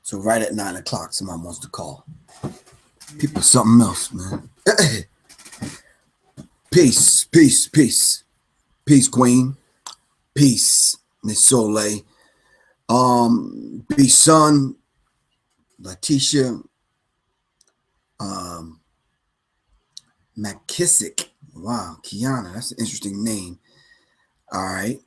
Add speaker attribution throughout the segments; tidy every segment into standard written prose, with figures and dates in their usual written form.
Speaker 1: So right at 9 o'clock, somebody wants to call. People something else, man. Peace, peace, peace. Peace, Queen. Peace, Miss Soleil. B Son, Letitia, McKissick. Wow, Kiana, that's an interesting name. All right.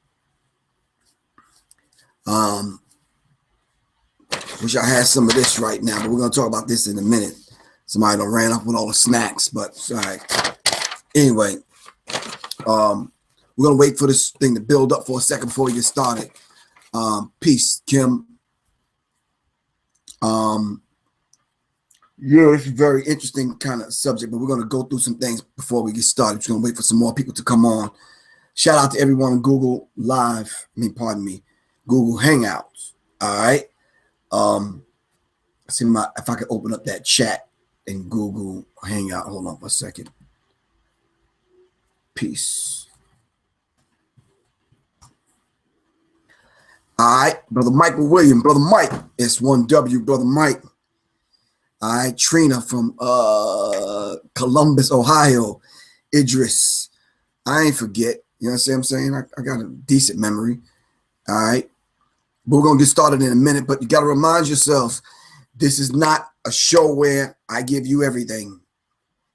Speaker 1: Wish I had some of this right now, but we're gonna talk about this in a minute. Somebody done ran off with all the snacks, but all right. Anyway, we're gonna wait for this thing to build up for a second before we get started. Peace, Kim. Yeah, it's a very interesting kind of subject, but we're gonna go through some things before we get started. We're just gonna wait for some more people to come on. Shout out to everyone on Google Live. Pardon me, Google Hangouts. All right. See if I can open up that chat in Google Hangout. Hold on for a second. Peace. All right, Brother Michael William, Brother Mike, S1W, Brother Mike. All right, Trina from Columbus, Ohio. Idris. I ain't forget. You know what I'm saying? I got a decent memory. All right. But we're going to get started in a minute, but you got to remind yourselves, this is not a show where I give you everything.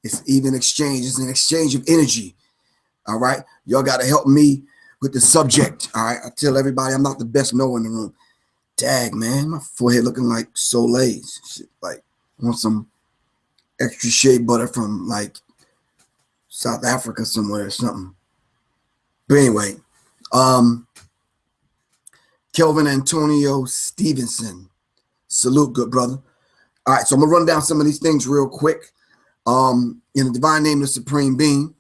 Speaker 1: It's even exchange. It's an exchange of energy. All right. Y'all got to help me with the subject. All right. I tell everybody I'm not the best knower in the room. Dag, man. My forehead looking like Soleil's. Shit, like, I want some extra shea butter from like South Africa somewhere or something. But anyway, Kelvin Antonio Stevenson. Salute, good brother. All right, so I'm going to run down some of these things real quick. In the divine name of the Supreme Being,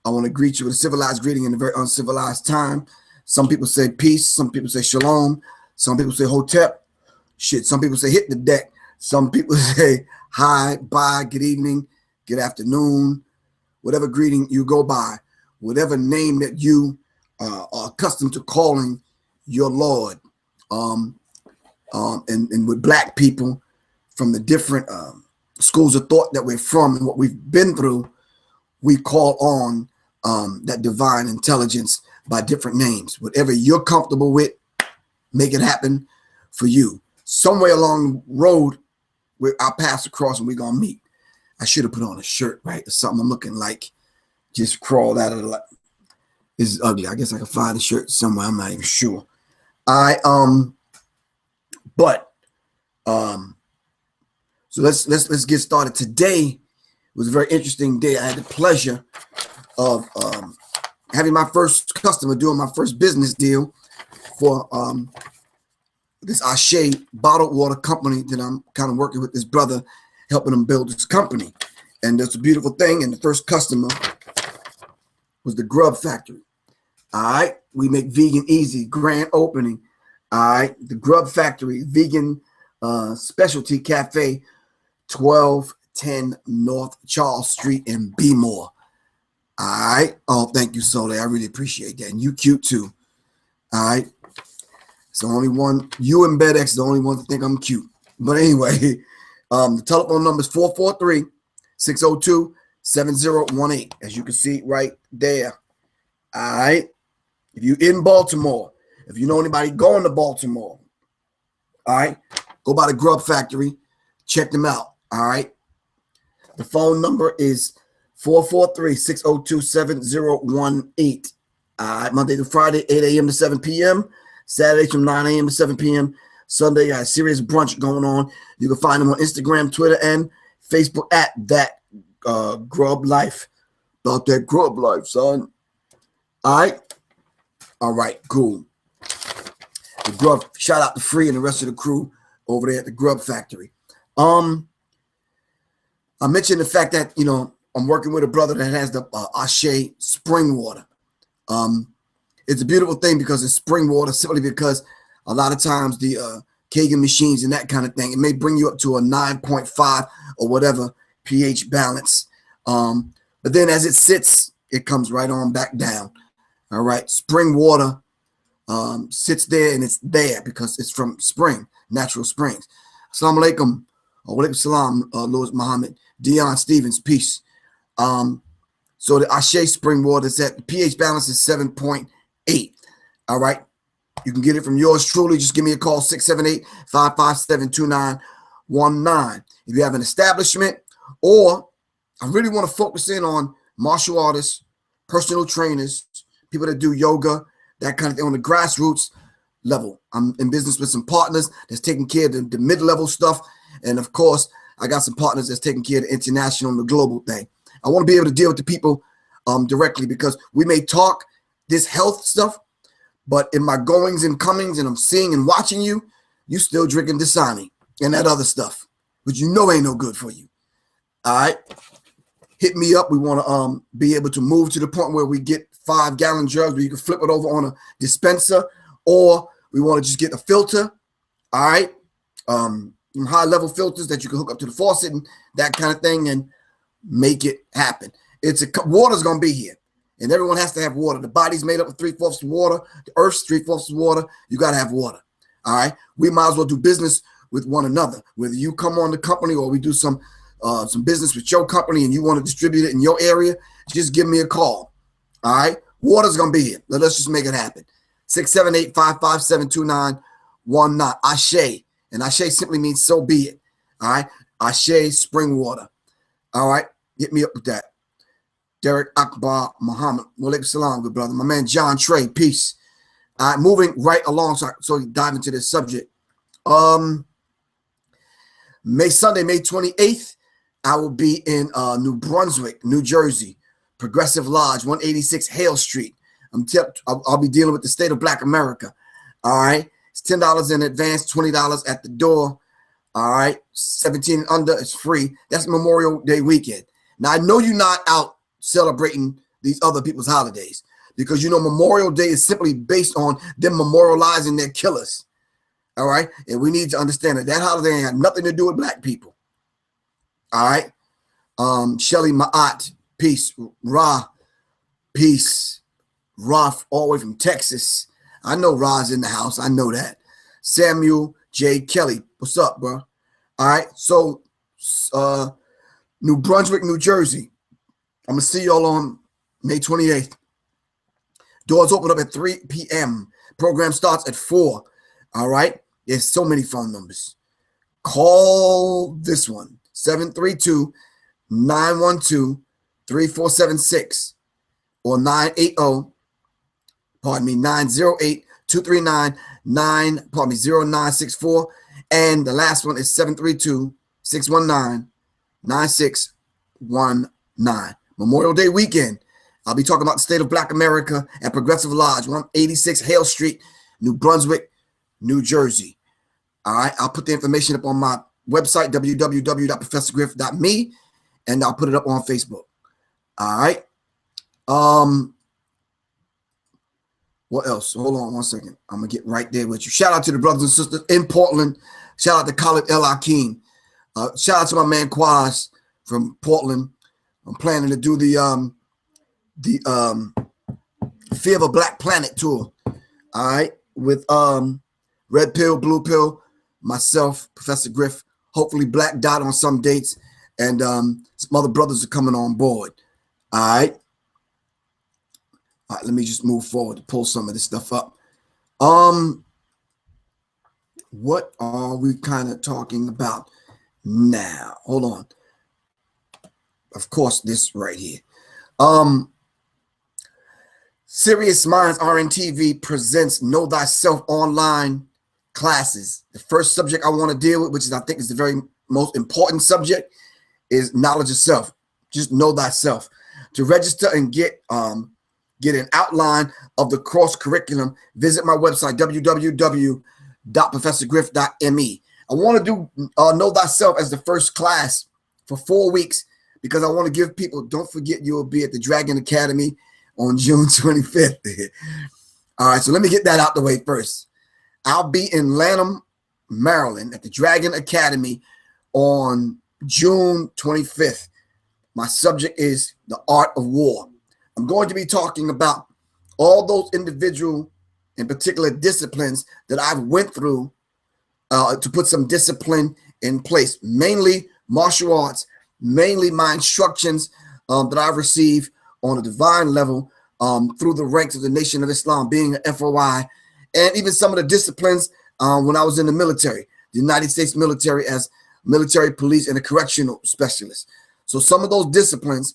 Speaker 1: I want to greet you with a civilized greeting in a very uncivilized time. Some people say peace. Some people say shalom. Some people say hotep. Shit, some people say hit the deck. Some people say hi, bye, good evening, good afternoon, whatever greeting you go by, whatever name that you are accustomed to calling your Lord. And with black people from the different schools of thought that we're from and what we've been through, we call on that divine intelligence by different names. Whatever you're comfortable with, make it happen for you. Somewhere along the road, where our paths across and we're going to meet. I should have put on a shirt, right? Or something. I'm looking like just crawled out of the... This is ugly. I guess I can find a shirt somewhere. I'm not even sure. So let's get started. Today was a very interesting day. I had the pleasure of having my first customer doing my first business deal for this Ashe bottled water company that I'm kind of working with this brother, helping him build this company. And that's a beautiful thing. And the first customer was the Grub Factory. All right. We make vegan easy. Grand opening. All right. The Grub Factory Vegan Specialty Cafe, 1210 North Charles Street in Bmore. All right. Oh, thank you, Soleil. I really appreciate that. And you cute too. All right. It's the only one. You and BedX is the only one to think I'm cute. But anyway, the telephone number is 443-602-7018. As you can see right there. All right. If you're in Baltimore, if you know anybody going to Baltimore, all right, go by the Grub Factory. Check them out. All right. The phone number is 443-602-7018. All right. Monday to Friday, 8 a.m. to 7 p.m. Saturdays from 9 a.m. to 7 p.m. Sunday, I have Sirius brunch going on. You can find them on Instagram, Twitter, and Facebook at that Grub Life. About that Grub Life, son. All right. All right, cool. The Grub, shout out to Free and the rest of the crew over there at the Grub Factory. I mentioned the fact that, you know, I'm working with a brother that has the Ashe spring water. It's a beautiful thing because it's spring water, simply because a lot of times the Kagan machines and that kind of thing, it may bring you up to a 9.5 or whatever pH balance. But then as it sits, it comes right on back down. All right. Spring water sits there and it's there because it's from spring, natural springs. Assalamu alaikum. Wa alaikum salam, Lord Muhammad. Dion Stevens, peace. So the Ashe spring water is at the pH balance is 7.8. All right. You can get it from yours truly. Just give me a call, 678-557-2919. If you have an establishment, or I really want to focus in on martial artists, personal trainers, people that do yoga, that kind of thing on the grassroots level. I'm in business with some partners that's taking care of the mid-level stuff. And of course, I got some partners that's taking care of the international and the global thing. I want to be able to deal with the people directly, because we may talk this health stuff, but in my goings and comings, and I'm seeing and watching you still drinking Dasani and that other stuff, which you know ain't no good for you. All right. Hit me up. We want to be able to move to the point where we get 5-gallon jugs where you can flip it over on a dispenser, or we want to just get a filter. All right. High-level filters that you can hook up to the faucet and that kind of thing and make it happen. Water's going to be here. And everyone has to have water. The body's made up of 3/4 water. The earth's 3/4 water. You got to have water. All right. We might as well do business with one another. Whether you come on the company or we do some business with your company and you want to distribute it in your area, just give me a call. All right. Water's going to be here. Let's just make it happen. 678-557-2919. Ashe. And Ashe simply means so be it. All right. Ashe spring water. All right. Hit me up with that. Derek Akbar Muhammad. Walaikum salam, good brother. My man John Trey, peace. All right, moving right along so we dive into this subject. Sunday, May 28th, I will be in New Brunswick, New Jersey, Progressive Lodge, 186 Hale Street. I'll be dealing with the state of Black America. All right. It's $10 in advance, $20 at the door. All right. 17 and under is free. That's Memorial Day weekend. Now, I know you're not out celebrating these other people's holidays, because you know Memorial Day is simply based on them memorializing their killers. All right. And we need to understand that holiday ain't got nothing to do with Black people. All right. Shelly Ma'at, peace. Ra, peace. Ruff, all the way from Texas. I know Ra's in the house. I know that. Samuel J. Kelly, what's up, bro? All right. So New Brunswick, New Jersey. I'm going to see y'all on May 28th. Doors open up at 3 p.m. Program starts at 4. All right. There's so many phone numbers. Call this one, 732-912-3476 or 908-239-0964. And the last one is 732-619-9619. Memorial Day weekend. I'll be talking about the state of Black America at Progressive Lodge, 186 Hale Street, New Brunswick, New Jersey. All right. I'll put the information up on my website, www.professorgriff.me, and I'll put it up on Facebook. All right. What else? Hold on one second. I'm going to get right there with you. Shout out to the brothers and sisters in Portland. Shout out to Khalid El Hakim. Shout out to my man Quaz from Portland. I'm planning to do the Fear of a Black Planet tour. All right. With Red Pill, Blue Pill, myself, Professor Griff, hopefully Black Dot on some dates, and some other brothers are coming on board. All right. All right, let me just move forward to pull some of this stuff up. What are we kind of talking about now? Hold on. Of course, this right here. Sirius Mindz RnTv presents Know Thyself online classes. The first subject I want to deal with, which is I think is the very most important subject, is knowledge of self. Just know thyself. To register and get an outline of the course curriculum, visit my website, www.professorgriff.me. I want to do Know Thyself as the first class for 4 weeks, because I want to give people, don't forget you will be at the Dragon Academy on June 25th. All right, so let me get that out the way first. I'll be in Lanham, Maryland at the Dragon Academy on June 25th. My subject is the art of war. I'm going to be talking about all those individual and particular disciplines that I've went through to put some discipline in place, mainly martial arts, mainly my instructions that I've received on a divine level through the ranks of the Nation of Islam, being an FOI, and even some of the disciplines when I was in the military, the United States military, as military police and a correctional specialist. So some of those disciplines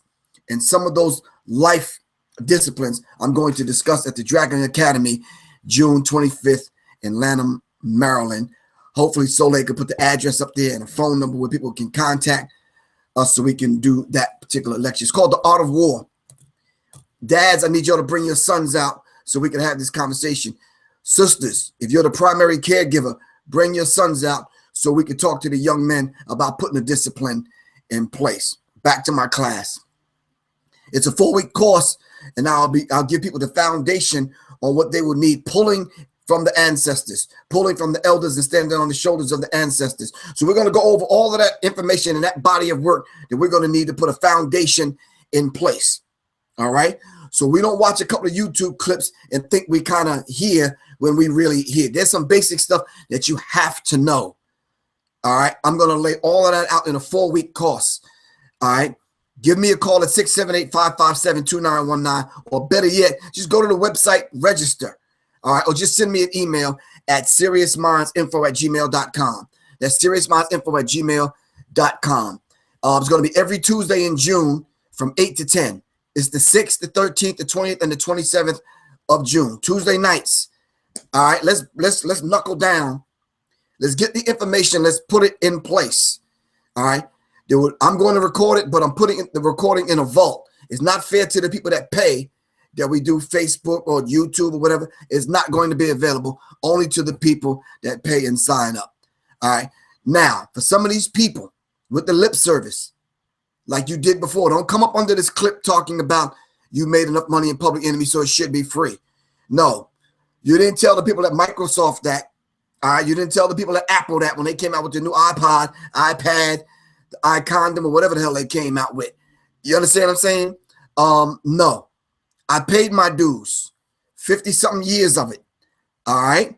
Speaker 1: and some of those life disciplines I'm going to discuss at the Dragon Academy, June 25th in Lanham, Maryland. Hopefully Soleil can put the address up there and a phone number where people can contact us so we can do that particular lecture. It's called The Art of War. Dads, I need y'all to bring your sons out so we can have this conversation. Sisters, if you're the primary caregiver, bring your sons out so we can talk to the young men about putting the discipline in place. Back to my class. It's a 4-week course, and I'll give people the foundation on what they will need, pulling from the ancestors, pulling from the elders and standing on the shoulders of the ancestors. So we're going to go over all of that information and that body of work that we're going to need to put a foundation in place. All right. So we don't watch a couple of YouTube clips and think we kind of hear when we really hear. There's some basic stuff that you have to know. All right. I'm going to lay all of that out in a 4-week course. All right. Give me a call at 678-557-2919, or better yet, just go to the website, register. All right. Or just send me an email at seriousminds@gmail.com. That's seriousminds@gmail.com. It's going to be every Tuesday in June from 8 to 10. It's the 6th, the 13th, the 20th, and the 27th of June. Tuesday nights. All right. Let's knuckle down. Let's get the information. Let's put it in place. All right. I'm going to record it, but I'm putting the recording in a vault. It's not fair to the people that pay that we do Facebook or YouTube or whatever. It's not going to be available, only to the people that pay and sign up. All right. Now, for some of these people with the lip service, like you did before, don't come up under this clip talking about you made enough money in Public Enemy, so it should be free. No, you didn't tell the people at Microsoft that. All right. You didn't tell the people at Apple that when they came out with the new iPod, iPad, the iCondom, or whatever the hell they came out with. You understand what I'm saying? No, I paid my dues, 50-something years of it. All right.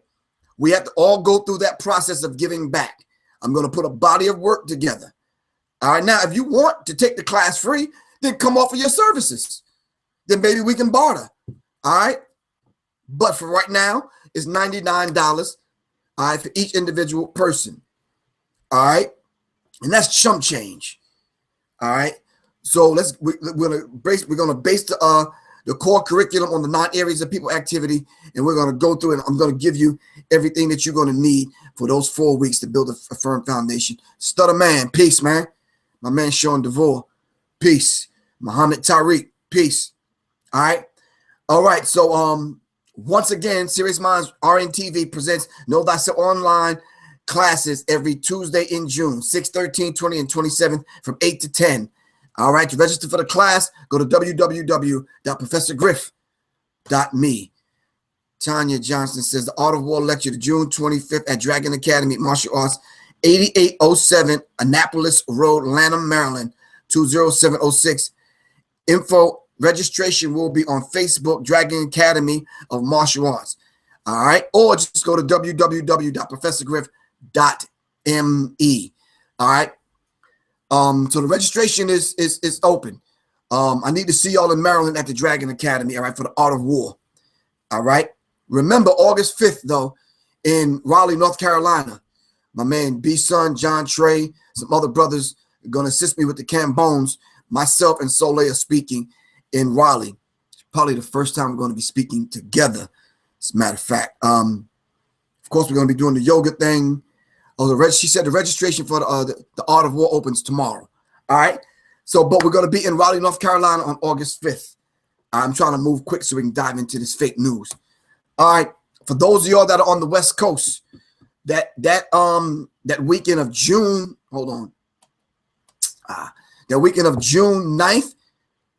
Speaker 1: We have to all go through that process of giving back. I'm going to put a body of work together. All right. Now, if you want to take the class free, then come offer your services. Then maybe we can barter. All right. But for right now, it's $99. All right, for each individual person. All right. And that's chump change. All right. So we're gonna base the core curriculum on the 9 areas of people activity, and we're gonna go through it. I'm gonna give you everything that you're gonna need for those 4 weeks to build a firm foundation. Stutter man, peace, man. My man Sean DeVore, peace. Muhammad Tariq, peace. All right. All right. So once again, Sirius Mindz RnTv presents Know Thyself online classes every Tuesday in June, 6, 13, 20, and 27 from 8 to 10. All right. To register for the class, go to www.professorgriff.me. Tanya Johnson says the Art of War lecture, June 25th at Dragon Academy Martial Arts, 8807 Annapolis Road, Lanham, Maryland, 20706. Info registration will be on Facebook, Dragon Academy of Martial Arts. All right. Or just go to www.professorgriff.me. All right. So the registration is open. I need to see y'all in Maryland at the Dragon Academy. All right. For the Art of War. All right. Remember August 5th, though, in Raleigh, North Carolina, my man B-Son, John Trey, some other brothers are going to assist me with the Cambones. Myself and Soleil are speaking in Raleigh. It's probably the first time we're going to be speaking together, as a matter of fact. Of course, we're going to be doing the yoga thing. Oh, she said the registration for the Art of War opens tomorrow. All right. So, but we're going to be in Raleigh, North Carolina on August 5th. I'm trying to move quick so we can dive into this fake news. All right. For those of y'all that are on the West Coast, that weekend of June, hold on. That weekend of June 9th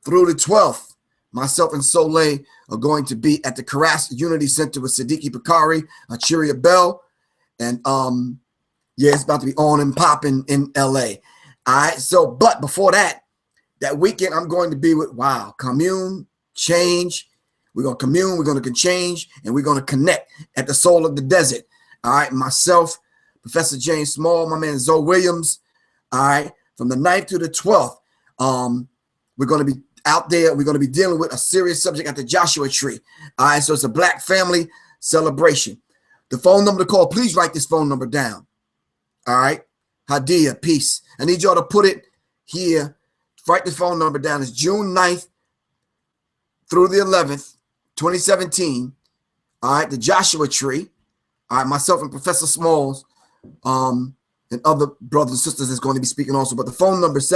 Speaker 1: through the 12th, myself and Soleil are going to be at the Karas Unity Center with Siddiqui Bakari, Chiria Bell, and yeah, it's about to be on and popping in LA. All right. So, but before that weekend, I'm going to be with Commune, Change. We're going to commune, we're going to change, and we're going to connect at the soul of the desert. All right. Myself, Professor James Small, my man Zoe Williams. All right, from the 9th to the 12th, we're going to be out there. We're going to be dealing with a serious subject at the Joshua Tree. All right, so it's a Black family celebration. The phone number to call, please write this phone number down. All right, Hadia, peace. I need y'all to put it here. Write the phone number down. It's June 9th through the 11th, 2017. All right, the Joshua Tree. All right, myself and Professor Smalls, and other brothers and sisters is going to be speaking also. But the phone number is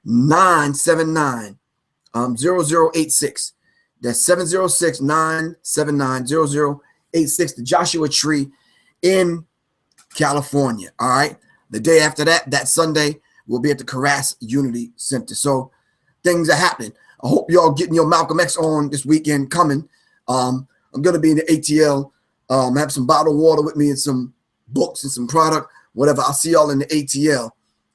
Speaker 1: 706-979-0086. That's 706-979-0086. The Joshua Tree in California. All right. The day after that, that Sunday, we'll be at the Caras Unity Center. So things are happening. I hope y'all getting your Malcolm X on this weekend coming. I'm going to be in the ATL. Have some bottled water with me and some books and some product, whatever. I'll see y'all in the ATL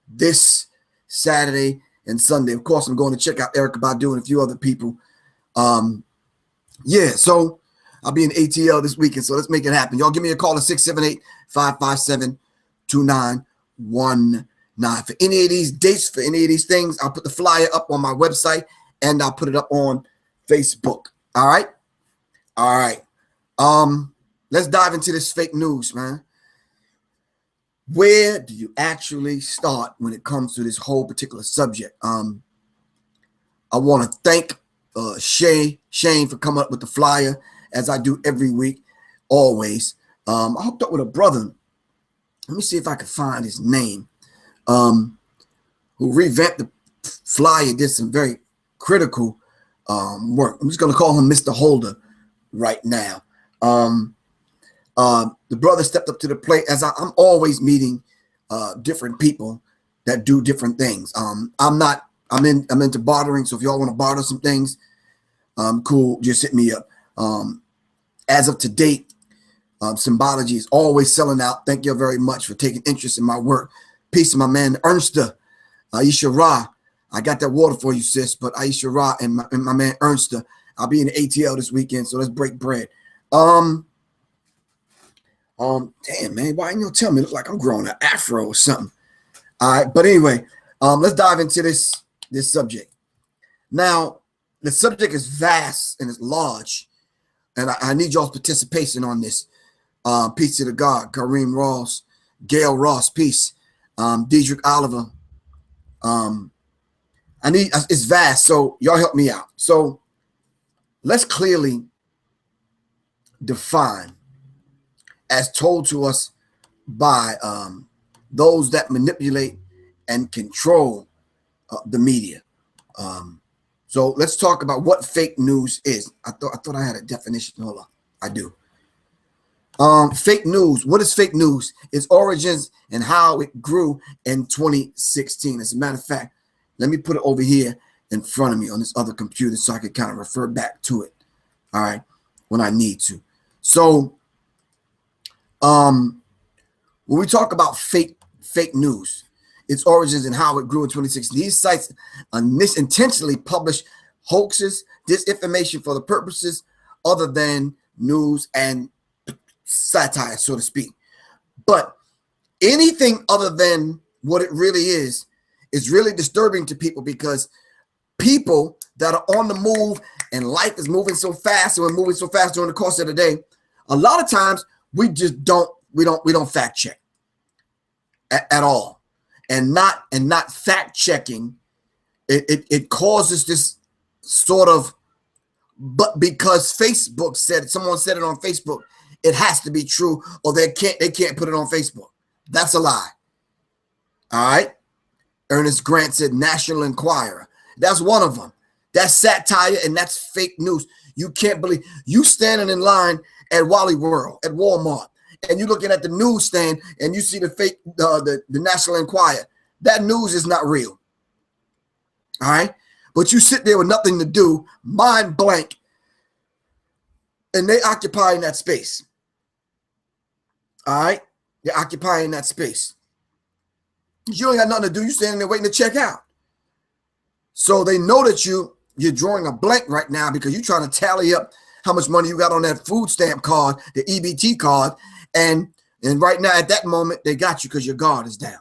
Speaker 1: this Saturday and Sunday. Of course, I'm going to check out Erykah Badu and a few other people. Yeah, so I'll be in ATL this weekend, so let's make it happen. Y'all give me a call at 678-557-2919. For any of these dates, for any of these things, I'll put the flyer up on my website and I'll put it up on Facebook. All right? All right. Let's dive into this fake news, man. Where do you actually start when it comes to this whole particular subject? I want to thank Shane for coming up with the flyer, as I do every week, always. I hooked up with a brother. Let me see if I can find his name. Who revamped the flyer, did some very critical work. I'm just going to call him Mr. Holder right now. The brother stepped up to the plate, as I'm always meeting different people that do different things. I'm into bartering, so if y'all want to barter some things, cool, just hit me up. As of to date, Symbology is always selling out. Thank you very much for taking interest in my work. Peace to my man Ernsta, Aisha Ra. I got that water for you, sis. But Aisha Ra and my man Ernsta, I'll be in the ATL this weekend, so let's break bread. Damn, man, why ain't you tell me? Look like I'm growing an afro or something. All right, but anyway, let's dive into this subject. Now, the subject is vast and it's large, and I need y'all's participation on this. Peace to the God, Kareem Ross, Gail Ross, peace. Diedrich Oliver. It's vast, so y'all help me out. So let's clearly define, as told to us by those that manipulate and control the media. So let's talk about what fake news is. I thought I had a definition. Hold on, I do. Fake news. What is fake news? Its origins and how it grew in 2016. As a matter of fact, let me put it over here in front of me on this other computer so I can kind of refer back to it. All right, when I need to. So, when we talk about fake news, its origins and how it grew in 2016, these sites intentionally publish hoaxes, disinformation for the purposes other than news and satire, so to speak. But anything other than what it really is really disturbing to people, because people that are on the move and life is moving so fast, and we're moving so fast during the course of the day, a lot of times we just don't fact check at all. And not fact checking, it causes this sort of, but because Facebook someone said it on Facebook, it has to be true, or they can't put it on Facebook. That's a lie. All right. Ernest Grant said National Enquirer. That's one of them. That's satire and that's fake news. You can't believe you standing in line at Wally World, at Walmart, and you're looking at the newsstand and you see the fake, the National Enquirer. That news is not real. All right. But you sit there with nothing to do, mind blank, and they occupying that space. All right. They're occupying that space. You ain't got nothing to do. You standing there waiting to check out. So they know that you're drawing a blank right now because you're trying to tally up how much money you got on that food stamp card, the EBT card, and And right now, at that moment, they got you because your guard is down.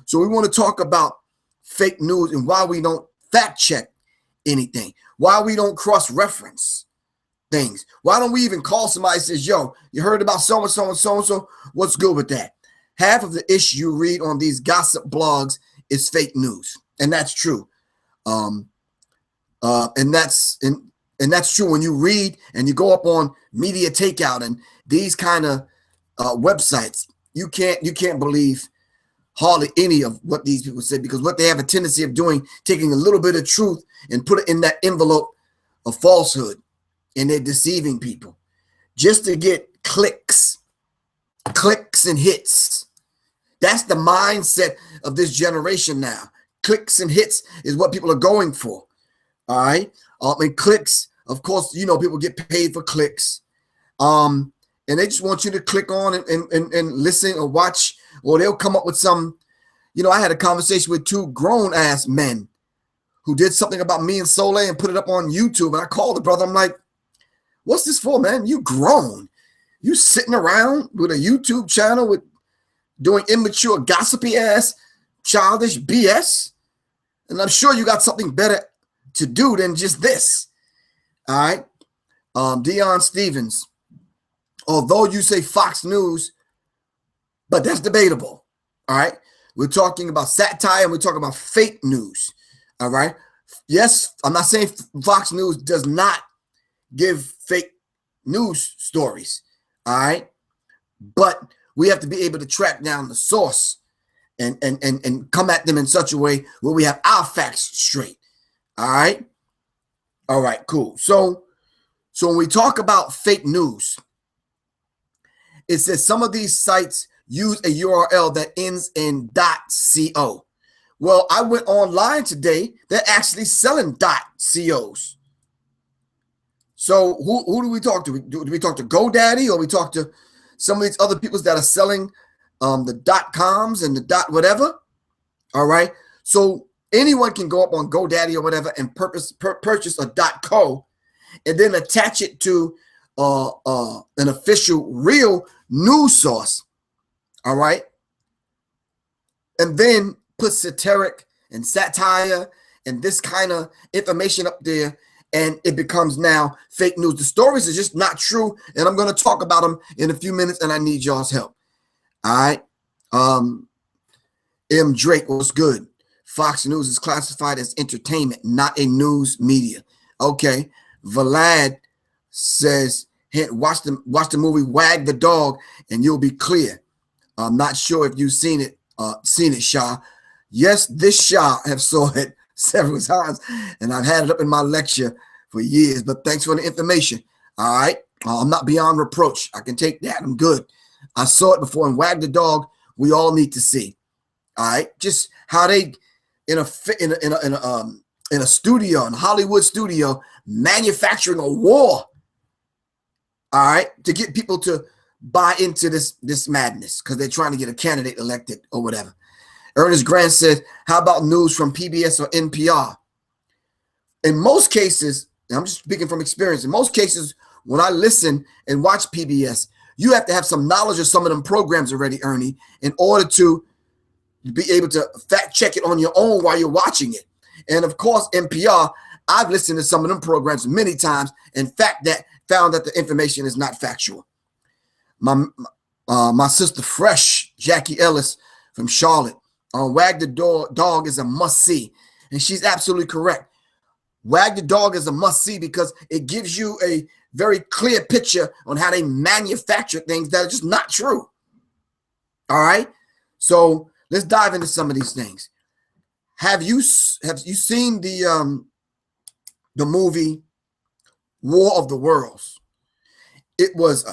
Speaker 1: So we want to talk about fake news and why we don't fact check anything, why we don't cross-reference things. Why don't we even call somebody and says, yo, you heard about so-and-so and so-and-so? What's good with that? Half of the issue you read on these gossip blogs is fake news. And that's true. And that's true when you read and you go up on Media Takeout and these kind of websites. You can't believe hardly any of what these people say, because what they have a tendency of doing, taking a little bit of truth and put it in that envelope of falsehood, and they're deceiving people just to get clicks and hits. That's the mindset of this generation now. Clicks and hits is what people are going for. All right. And clicks, of course, people get paid for clicks. And they just want you to click on and listen or watch, or they'll come up with some. I had a conversation with two grown ass men who did something about me and Soleil and put it up on YouTube. And I called the brother. I'm like, what's this for, man? You grown. You sitting around with a YouTube channel with doing immature, gossipy ass, childish BS. And I'm sure you got something better to do than just this. All right. Deion Stevens, although you say Fox News, but that's debatable. All right. We're talking about satire and we're talking about fake news. All right. Yes, I'm not saying Fox News does not give fake news stories. All right. But we have to be able to track down the source and come at them in such a way where we have our facts straight. All right. All right, cool. So when we talk about fake news, it says some of these sites use a URL that ends in .co. Well, I went online today. They're actually selling .cos. So who do we talk to? Do we talk to GoDaddy, or we talk to some of these other people that are selling the .coms and the whatever? All right. So anyone can go up on GoDaddy or whatever and purchase a .co and then attach it to an official real news source. All right. And then put satiric and satire and this kind of information up there, and it becomes now fake news. The stories are just not true, and I'm going to talk about them in a few minutes, and I need y'all's help. All right. M. Drake, what's good? Fox News is classified as entertainment, not a news media. Okay. Vlad says, hey, watch the movie Wag the Dog and you'll be clear. I'm not sure if you've seen it, Shah. Yes, this Shah have saw it several times, and I've had it up in my lecture for years, but thanks for the information. All right. I'm not beyond reproach. I can take that. I'm good. I saw it before, and Wag the Dog, we all need to see. All right. Just how they in a studio, in a Hollywood studio, manufacturing a war. All right, to get people to buy into this madness because they're trying to get a candidate elected or whatever. Ernest Grant said, how about news from PBS or NPR? In most cases, and I'm just speaking from experience, in most cases, when I listen and watch PBS, you have to have some knowledge of some of them programs already, Ernie, in order to be able to fact check it on your own while you're watching it. And of course, NPR, I've listened to some of them programs many times and found that the information is not factual. My sister Fresh, Jackie Ellis from Charlotte, Wag the Dog is a must-see. And she's absolutely correct. Wag the Dog is a must-see because it gives you a very clear picture on how they manufacture things that are just not true. All right? So let's dive into some of these things. Have you seen the movie War of the Worlds? It was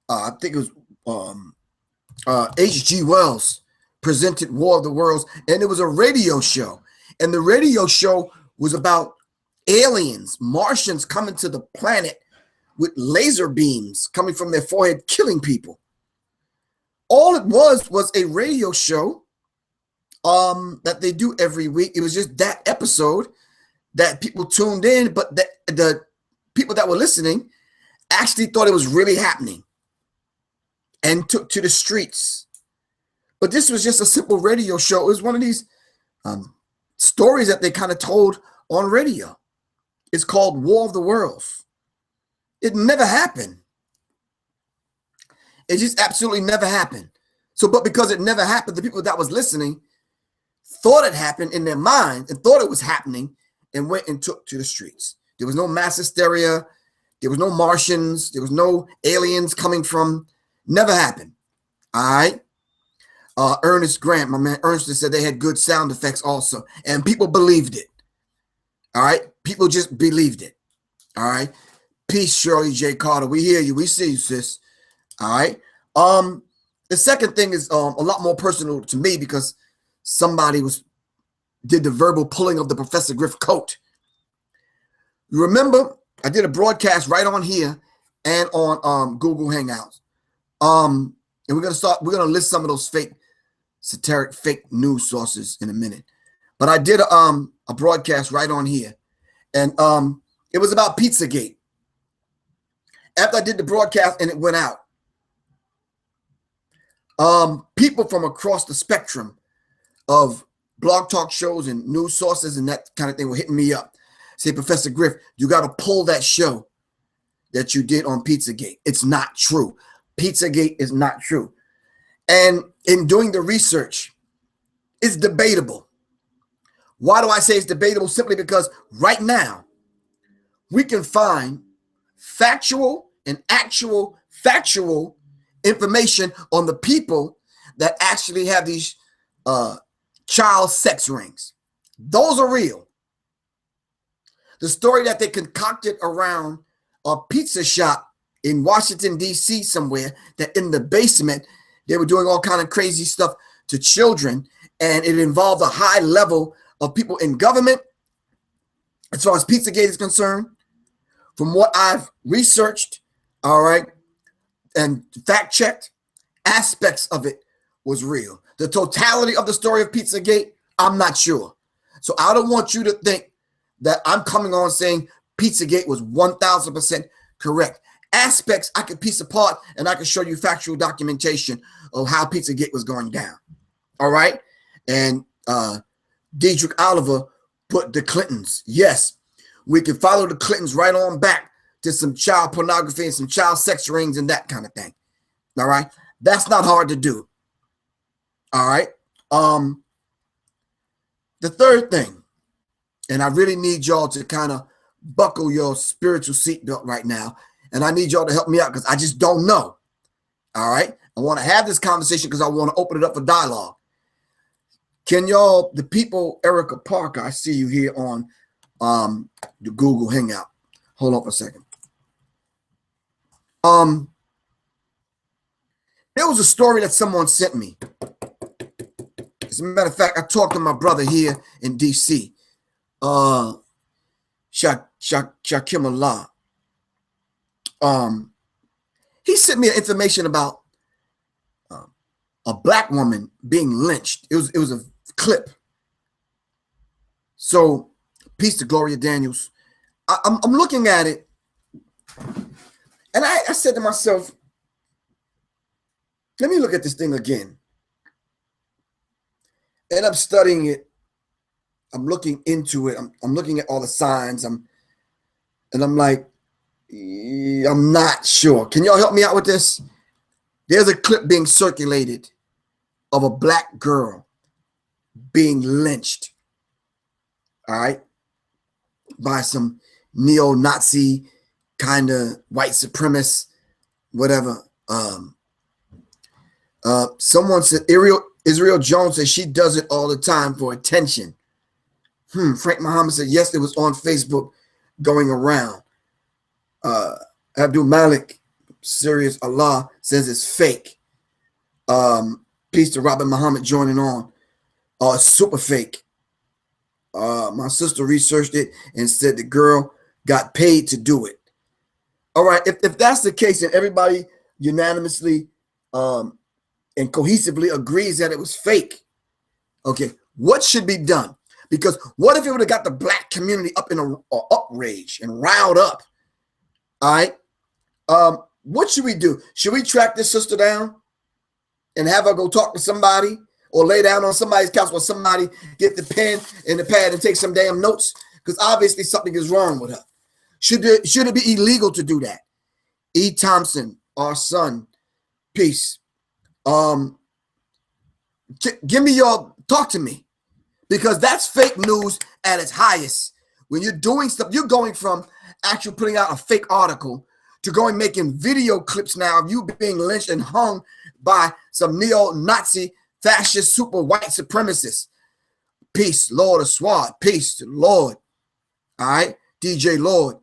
Speaker 1: I think it was H.G. Wells presented War of the Worlds, and it was a radio show. And the radio show was about aliens, Martians coming to the planet with laser beams coming from their forehead, killing people. All it was a radio show that they do every week. It was just that episode that people tuned in, but the people that were listening actually thought it was really happening. and took to the streets. But this was just a simple radio show. It was one of these stories that they kind of told on radio. It's called War of the Worlds. It never happened. It just absolutely never happened. So, but because it never happened, the people that was listening thought it happened in their mind and thought it was happening and went and took to the streets. There was no mass hysteria. There was no Martians. There was no aliens coming from. Never happened. All right. Ernest Grant, my man Ernest, said they had good sound effects also. And people believed it. All right. People just believed it. All right. Peace, Shirley J. Carter. We hear you. We see you, sis. All right. The second thing is a lot more personal to me because somebody did the verbal pulling of the Professor Griff coat. You remember, I did a broadcast right on here and on Google Hangouts. And we're gonna list some of those satiric fake news sources in a minute. But I did a broadcast right on here, and it was about Pizzagate. After I did the broadcast and it went out, people from across the spectrum of blog talk shows and news sources and that kind of thing were hitting me up. Say, Professor Griff, you got to pull that show that you did on Pizzagate. It's not true. Pizzagate is not true. And in doing the research, it's debatable. Why do I say it's debatable? Simply because right now we can find factual and actual factual information on the people that actually have these child sex rings. Those are real. The story that they concocted around a pizza shop in Washington, D.C. somewhere, that in the basement, they were doing all kind of crazy stuff to children, and it involved a high level of people in government. As far as Pizzagate is concerned, from what I've researched, all right, and fact-checked, aspects of it was real. The totality of the story of Pizzagate, I'm not sure. So I don't want you to think that I'm coming on saying Pizzagate was 1,000% correct. Aspects I could piece apart, and I can show you factual documentation of how Pizzagate was going down. All right? And Diedrich Oliver put the Clintons. Yes, we can follow the Clintons right on back to some child pornography and some child sex rings and that kind of thing. All right? That's not hard to do. All right? The third thing, and I really need y'all to kind of buckle your spiritual seatbelt right now, and I need y'all to help me out because I just don't know. All right? I want to have this conversation because I want to open it up for dialogue. Can y'all, the people, Erica Parker, I see you here on the Google Hangout. Hold on for a second. There was a story that someone sent me. As a matter of fact, I talked to my brother here in D.C., Shakim Allah. He sent me information about a black woman being lynched. It was a clip. So, peace to Gloria Daniels. I'm looking at it, and I said to myself, let me look at this thing again. And I'm studying it. I'm looking into it. I'm looking at all the signs. And I'm like, I'm not sure. Can y'all help me out with this? There's a clip being circulated of a black girl being lynched. All right. By some neo-Nazi kind of white supremacist, whatever. Someone said Israel Jones says she does it all the time for attention. Frank Muhammad said, yes, it was on Facebook going around. Abdul Malik, Sirius Allah, says it's fake. Peace to Robert Muhammad joining on. Super fake. My sister researched it and said the girl got paid to do it. All right, if that's the case and everybody unanimously and cohesively agrees that it was fake, okay, what should be done? Because what if it would have got the black community up in a outrage and riled up? All right. what should we do? Should we track this sister down and have her go talk to somebody, or lay down on somebody's couch while somebody get the pen and the pad and take some damn notes? Because obviously something is wrong with her. Should it be illegal to do that? E. Thompson, our son, peace. Give me talk to me, because that's fake news at its highest. When you're doing stuff, you're going from actually putting out a fake article to going making video clips now of you being lynched and hung by some neo-Nazi fascist super white supremacists. Peace, Lord of SWAT. Peace to the Lord. All right, DJ Lord.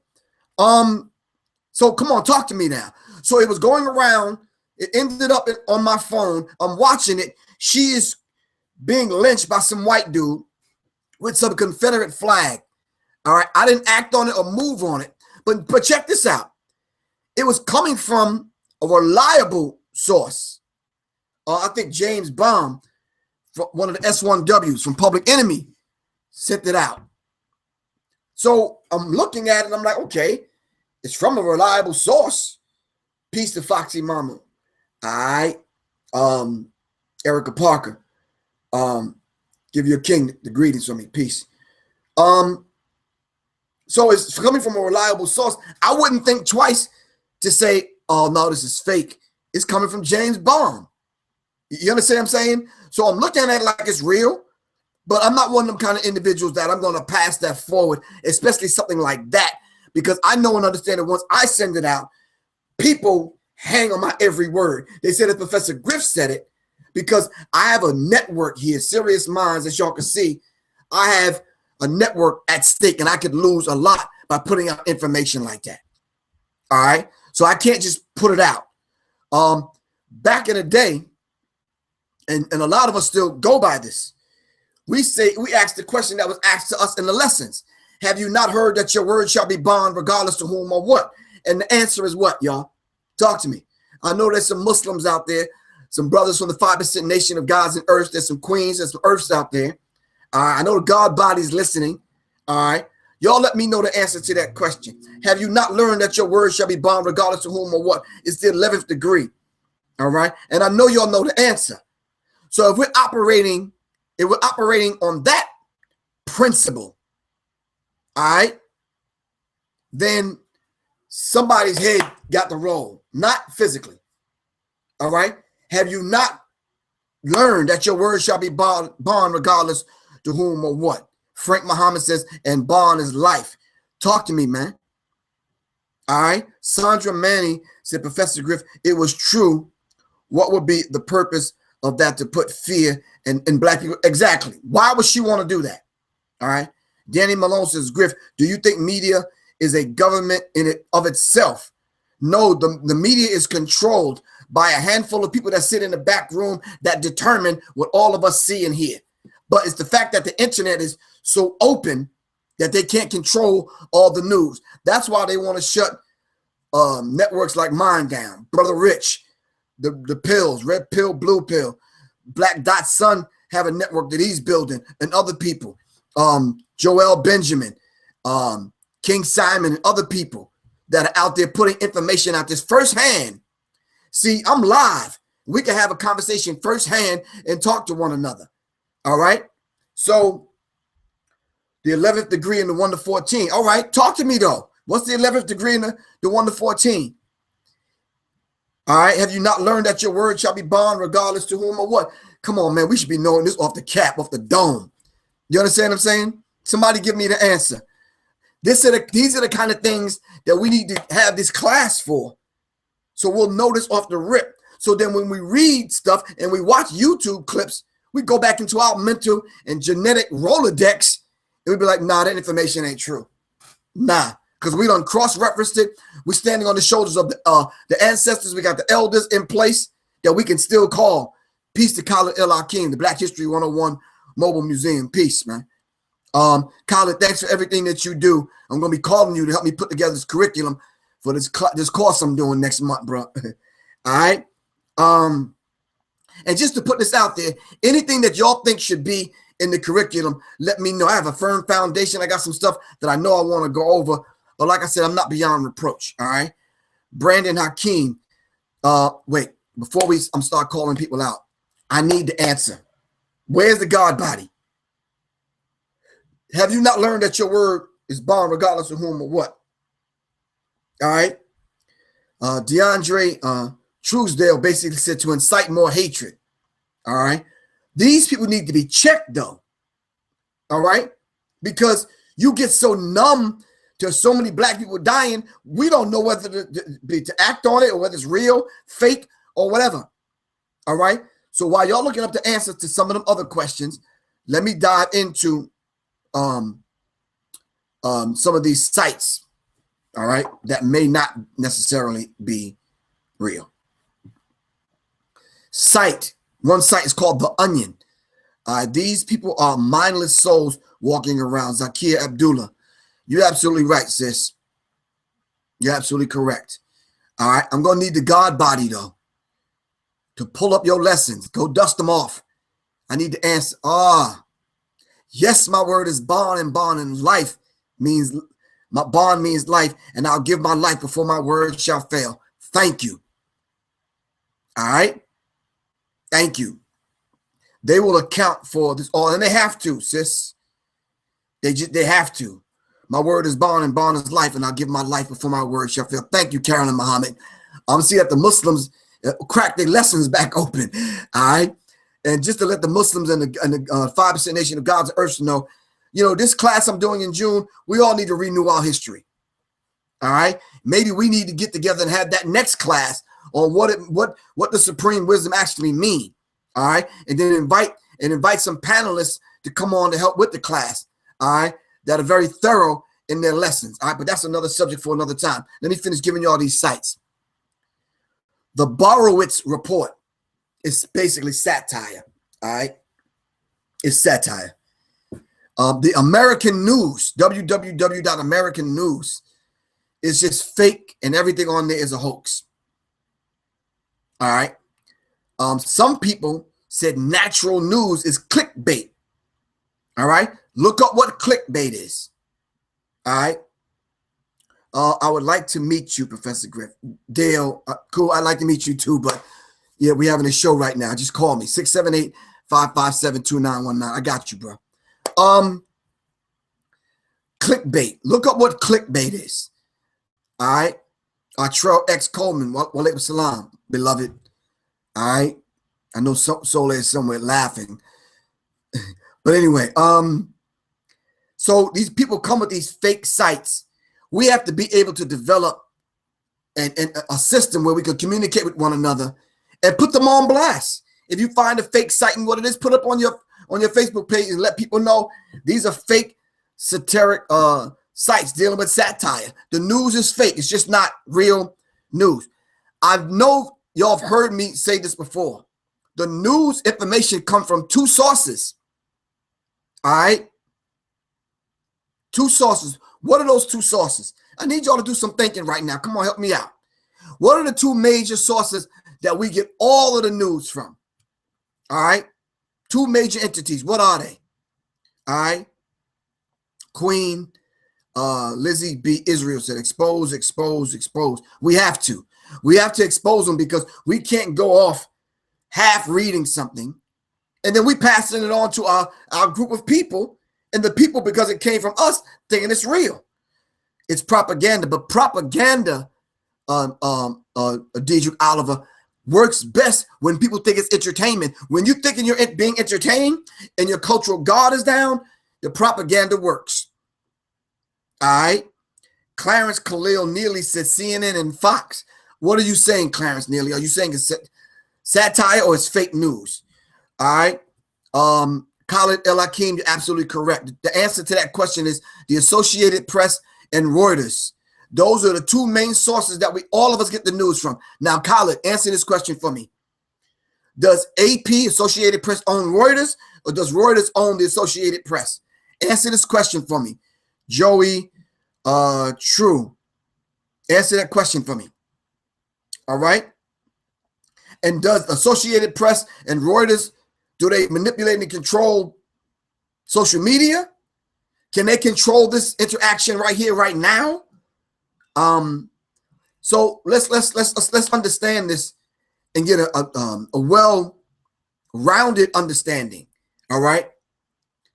Speaker 1: So come on, talk to me now. So it was going around. It ended up on my phone. I'm watching it. She is being lynched by some white dude with some Confederate flag. All right, I didn't act on it or move on it, but check this out. It was coming from a reliable source. I think James Baum, one of the S1Ws from Public Enemy, sent it out. So I'm looking at it and I'm like, okay, it's from a reliable source. Peace to Foxy Mama. All right. Erica Parker. Give your king the greetings from me. Peace. So it's coming from a reliable source. I wouldn't think twice to say, oh, no, this is fake. It's coming from James Baum. You understand what I'm saying? So I'm looking at it like it's real, but I'm not one of them kind of individuals that I'm going to pass that forward, especially something like that, because I know and understand that once I send it out, people hang on my every word. They said that Professor Griff said it, because I have a network here, Sirius Mindz, as y'all can see. I have a network at stake, and I could lose a lot by putting out information like that. All right? So I can't just put it out. Back in the day, and a lot of us still go by this, we ask the question that was asked to us in the lessons. Have you not heard that your word shall be bond regardless to whom or what? And the answer is what, y'all? Talk to me. I know there's some Muslims out there, some brothers from the 5% nation of gods and earths. There's some queens, there's some earths out there. I know the God body's listening. All right. Y'all let me know the answer to that question. Have you not learned that your word shall be bond regardless to whom or what? It's the 11th degree. All right. And I know y'all know the answer. So if we're operating on that principle, all right, then somebody's head got the roll, not physically. All right. Have you not learned that your word shall be bond regardless to whom or what? Frank Muhammad says, and bond is life. Talk to me, man. All right. Sandra Manning said, Professor Griff, it was true. What would be the purpose of that, to put fear in black people? Exactly. Why would she want to do that? All right. Danny Malone says, Griff, do you think media is a government in it of itself? No, the media is controlled by a handful of people that sit in the back room that determine what all of us see and hear. But it's the fact that the internet is so open that they can't control all the news. That's why they want to shut networks like mine down. Brother Rich, the pills, red pill, blue pill. Black Dot's son have a network that he's building, and other people. Joel Benjamin, King Simon, and other people that are out there putting information out this firsthand. See, I'm live. We can have a conversation firsthand and talk to one another. All right. So the 11th degree in the 1 to 14. All right. Talk to me though. What's the 11th degree in the 1 to 14? All right. Have you not learned that your word shall be bond regardless to whom or what? Come on, man. We should be knowing this off the cap, off the dome. You understand what I'm saying? Somebody give me the answer. These are the kind of things that we need to have this class for. So we'll know this off the rip. So then when we read stuff and we watch YouTube clips, we go back into our mental and genetic Rolodex and we be like, nah, that information ain't true. Nah, because we done cross-referenced it. We're standing on the shoulders of the ancestors. We got the elders in place that we can still call. Peace to Khalid El Hakim, the Black History 101 Mobile Museum. Peace, man. Khalid, thanks for everything that you do. I'm going to be calling you to help me put together this curriculum for this course I'm doing next month, bro. All right. And just to put this out there, anything that y'all think should be in the curriculum, let me know. I have a firm foundation. I got some stuff that I know I want to go over. But like I said, I'm not beyond reproach. All right. Brandon Hakeem. Wait, before I'm start calling people out, I need the answer. Where's the God body? Have you not learned that your word is bond regardless of whom or what? All right. DeAndre Truesdale basically said to incite more hatred. All right. These people need to be checked, though. All right. Because you get so numb to so many black people dying, we don't know whether to act on it or whether it's real, fake, or whatever. All right. So while y'all looking up the answers to some of them other questions, let me dive into some of these sites, all right, that may not necessarily be real. One site is called The Onion. These people are mindless souls walking around. Zakia Abdullah. You're absolutely right, sis. You're absolutely correct. All right. I'm going to need the God body, though, to pull up your lessons. Go dust them off. I need the answer. Yes, my word is bond, and life means, my bond means life, and I'll give my life before my word shall fail. Thank you. All right. Thank you. They will account for this all, and they have to, sis. They have to. My word is bond, and bond is life, and I'll give my life before my word shall fail. Thank you, Carolyn Muhammad. I'm seeing that the Muslims crack their lessons back open. All right. And just to let the Muslims and the 5% nation of God's earth know, this class I'm doing in June, we all need to renew our history. All right. Maybe we need to get together and have that next class on what the supreme wisdom actually mean. All right. And then invite some panelists to come on to help with the class. All right. That are very thorough in their lessons. All right. But that's another subject for another time. Let me finish giving you all these sites. The Borowitz Report is basically satire. All right. It's satire. The American News, www.American News, is just fake, and everything on there is a hoax. All right. Some people said natural news is clickbait. All right. Look up what clickbait is. All right. I would like to meet you, Professor Griff. Dale, cool. I'd like to meet you too, but yeah, we're having a show right now. Just call me, 678-557-2919. I got you, bro. Clickbait. Look up what clickbait is. All right. Trell X Coleman, walaikum salam, beloved. All right. I know Sola is somewhere laughing. But anyway, so these people come with these fake sites. We have to be able to develop a system where we can communicate with one another and put them on blast. If you find a fake site and what it is, put up on your Facebook page and let people know these are fake satiric sites dealing with satire. The news is fake. It's just not real news. I know y'all have heard me say this before. The news information comes from two sources. All right. Two sources. What are those two sources? I need y'all to do some thinking right now. Come on, help me out. What are the two major sources that we get all of the news from? All right. Two major entities. What are they? All right. Queen Lizzie B. Israel said, expose, expose, expose. We have to. We have to expose them because we can't go off half reading something and then we passing it on to our group of people, and the people, because it came from us, thinking it's real. It's propaganda, but propaganda, Deidre Oliver, works best when people think it's entertainment. When you thinking you're being entertained and your cultural guard is down, the propaganda works. All right. Clarence Khalil Neely said CNN and Fox. What are you saying, Clarence Neely? Are you saying it's satire or it's fake news? All right. Khalid El Hakim, you're absolutely correct. The answer to that question is the Associated Press and Reuters. Those are the two main sources that all of us get the news from. Now, Khalid, answer this question for me. Does AP, Associated Press, own Reuters, or does Reuters own the Associated Press? Answer this question for me. Joey True. Answer that question for me. All right. And does Associated Press and Reuters, do they manipulate and control social media? Can they control this interaction right here, right now? So let's understand this and get a well-rounded understanding. All right.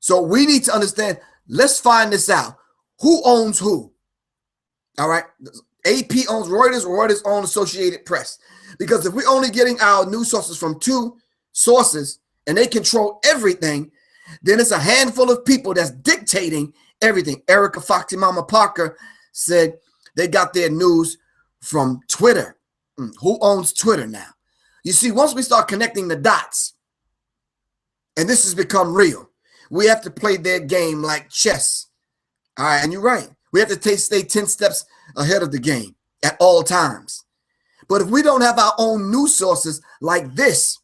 Speaker 1: So we need to understand. Let's find this out. Who owns who? All right. AP owns Reuters, Reuters owns Associated Press. Because if we're only getting our news sources from two sources and they control everything, then it's a handful of people that's dictating everything. Erica Foxy Mama Parker said they got their news from Twitter. Who owns Twitter now? You see, once we start connecting the dots, and this has become real, we have to play their game like chess. All right, and you're right. We have to stay 10 steps ahead of the game at all times. But if we don't have our own news sources like this,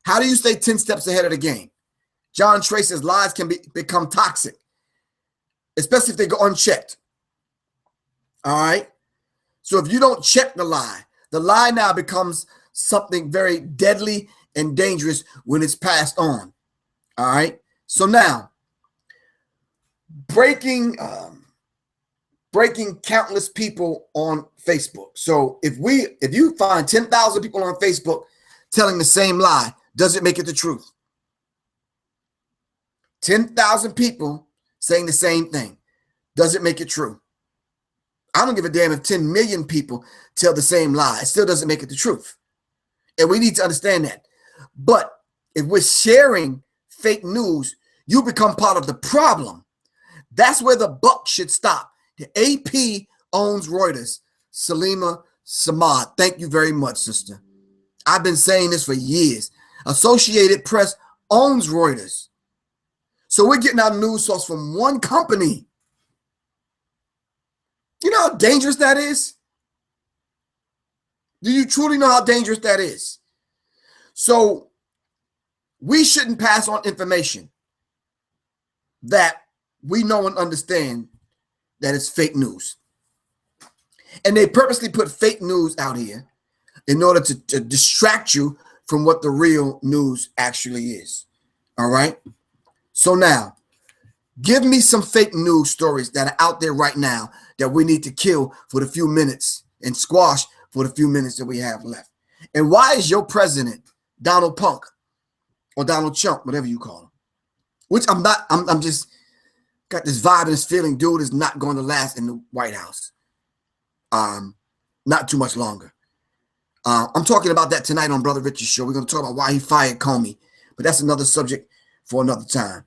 Speaker 1: how do you stay 10 steps ahead of the game? John Trey says lies can become toxic, especially if they go unchecked. All right. So if you don't check the lie now becomes something very deadly and dangerous when it's passed on. All right. So now, breaking countless people on Facebook. So if you find 10,000 people on Facebook telling the same lie, does it make it the truth? 10,000 people saying the same thing, does it make it true? I don't give a damn if 10 million people tell the same lie. It still doesn't make it the truth. And we need to understand that. But if we're sharing fake news, you become part of the problem. That's where the buck should stop. The AP owns Reuters. Salima Samad, thank you very much, sister. I've been saying this for years. Associated Press owns Reuters. So we're getting our news source from one company. You know how dangerous that is? Do you truly know how dangerous that is? So we shouldn't pass on information that we know and understand that it's fake news. And they purposely put fake news out here in order to distract you from what the real news actually is. All right? So now, give me some fake news stories that are out there right now that we need to kill for the few minutes and squash for the few minutes that we have left. And why is your president, Donald Punk, or Donald Trump, whatever you call him, which I'm just got this vibe and this feeling, dude is not going to last in the White House. Not too much longer. I'm talking about that tonight on Brother Richard's show. We're going to talk about why he fired Comey, but that's another subject for another time.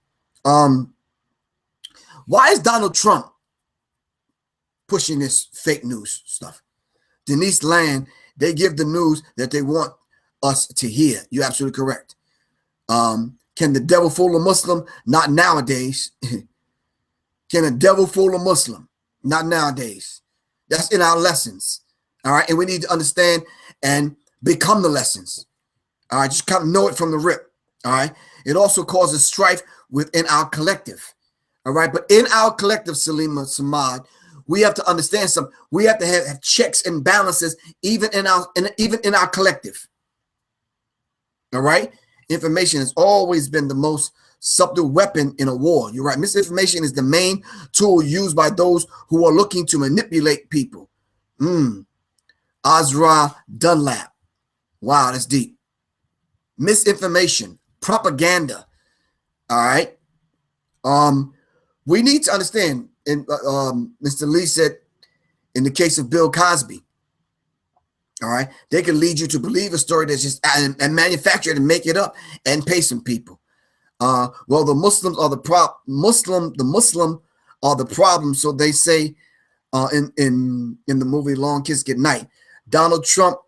Speaker 1: Why is Donald Trump pushing this fake news stuff? Denise Land, they give the news that they want us to hear. You're absolutely correct. Can the devil fool a Muslim? Not nowadays. Can a devil fool a Muslim? Not nowadays. That's in our lessons. All right. And we need to understand and become the lessons. All right. Just kind of know it from the rip. All right. It also causes strife within our collective. All right. But in our collective, Salima Samad, we have to understand something. We have to have checks and balances even in our collective. All right. Information has always been the most subtle weapon in a war. You're right. Misinformation is the main tool used by those who are looking to manipulate people. Azra Dunlap. Wow, that's deep. Misinformation, propaganda. All right. We need to understand, and Mr. Lee said, in the case of Bill Cosby, all right, they can lead you to believe a story that's just and manufacture it and make it up and pay some people. Well, the Muslims are the Muslim are the problem. So they say in the movie Long Kiss Goodnight. Donald Trump,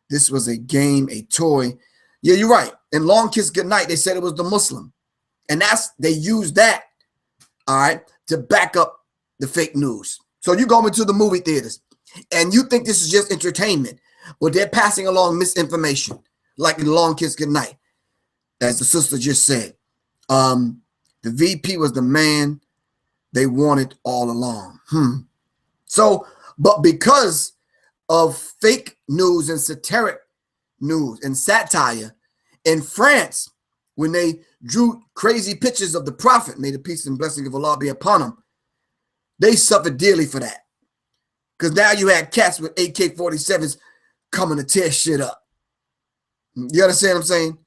Speaker 1: this was a game, a toy. Yeah, you're right. In Long Kiss Goodnight, they said it was the Muslim. And they used that, all right, to back up the fake news. So you go into the movie theaters and you think this is just entertainment, but they're passing along misinformation, like in Long Kiss Goodnight, as the sister just said. The VP was the man they wanted all along. So, but because of fake news and satiric news and satire in France, when they drew crazy pictures of the prophet, may the peace and blessing of Allah be upon him, they suffered dearly for that. Because now you had cats with AK-47s coming to tear shit up. You understand what I'm saying?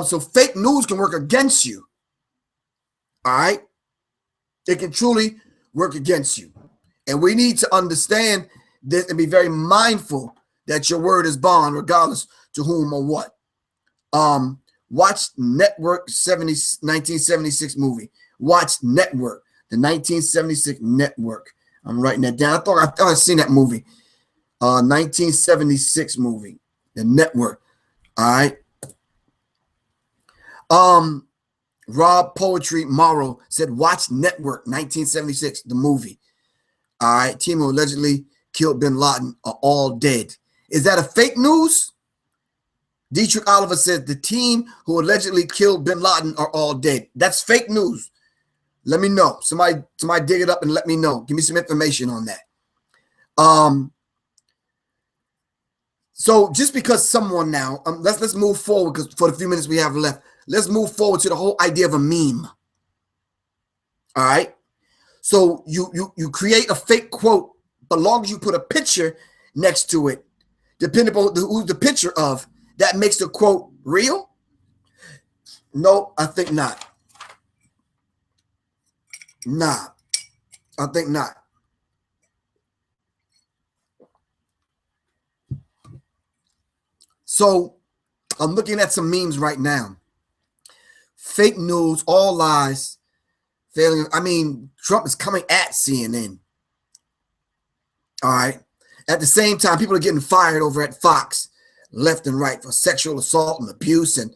Speaker 1: So fake news can work against you. All right? It can truly work against you. And we need to understand this and be very mindful that your word is bond, regardless to whom or what. Watch Network 1976 movie. Watch Network, the 1976 Network. I'm writing that down. I thought I'd seen that movie. 1976 movie, the Network. All right. Rob Poetry Morrow said, watch Network 1976, the movie. All right. Team who allegedly killed bin Laden are all dead. Is that a fake news? Dietrich Oliver said the team who allegedly killed bin Laden are all dead. That's fake news. Let me know. Somebody dig it up and let me know. Give me some information on that. So just because someone now, let's move forward, because for the few minutes we have left, let's move forward to the whole idea of a meme. All right. So you create a fake quote, but long as you put a picture next to it, depending on who's the picture of, that makes the quote real? No, I think not. Nah, I think not. So I'm looking at some memes right now. Fake news, all lies, failing. I mean, Trump is coming at CNN. All right. At the same time, people are getting fired over at Fox, left and right, for sexual assault and abuse and